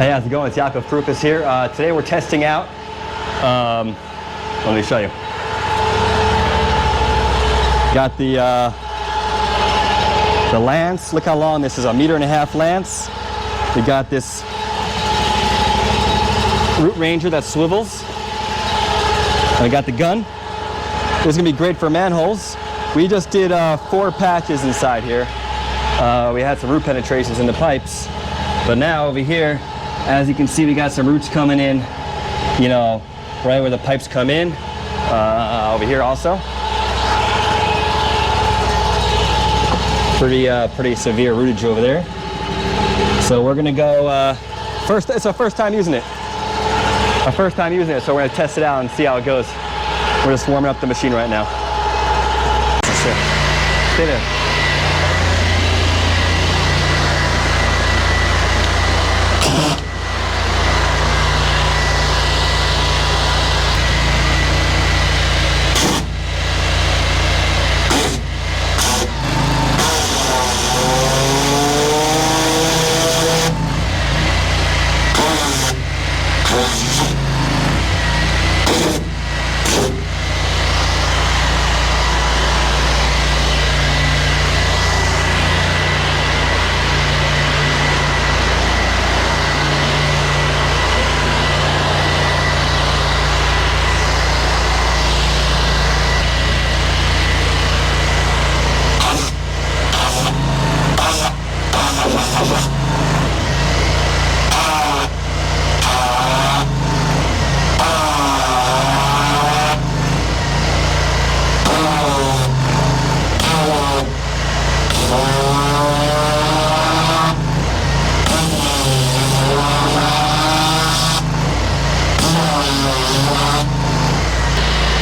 Hey, how's it going? It's Jakob Prupis here. Today we're testing out, let me show you. Got the lance. Look how long this is, 1.5 meter lance. We got this root ranger that swivels. And I got the gun. This is gonna be great for manholes. We just did 4 patches inside here. We had some root penetrations in the pipes, but now over here, as you can see, we got some roots coming in, you know, right where the pipes come in, over here also. Pretty severe rootage over there. So we're gonna go, it's our first time using it. So we're gonna test it out and see how it goes. We're just warming up the machine right now. Stay there.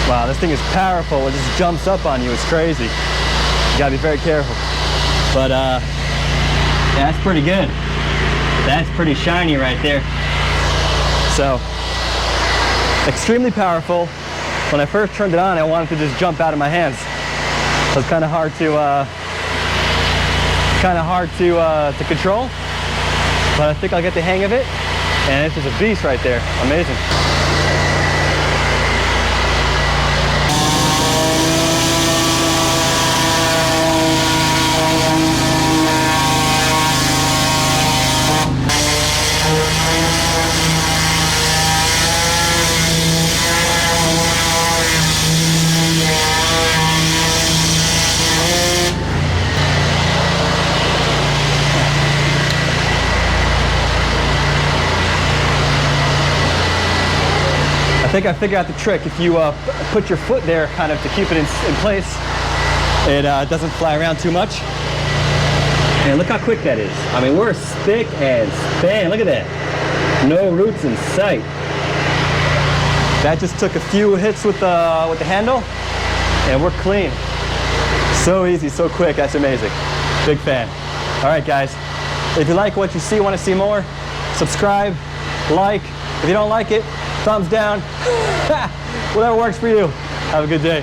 Wow, this thing is powerful. It just jumps up on you. It's crazy. You gotta be very careful. But yeah, that's pretty good. That's pretty shiny right there. So, extremely powerful. When I first turned it on, I wanted to just jump out of my hands. So it's kind of hard to control. But I think I'll get the hang of it. And it's just a beast right there. Amazing. I think I figured out the trick. If you put your foot there kind of to keep it in place, it doesn't fly around too much. And look how quick that is. I mean, we're spick and span. Look at that. No roots in sight. That just took a few hits with the handle, and we're clean. So easy, so quick. That's amazing. Big fan. All right, guys. If you like what you see, want to see more, subscribe, like. If you don't like it, thumbs down. Whatever works for you. Have a good day.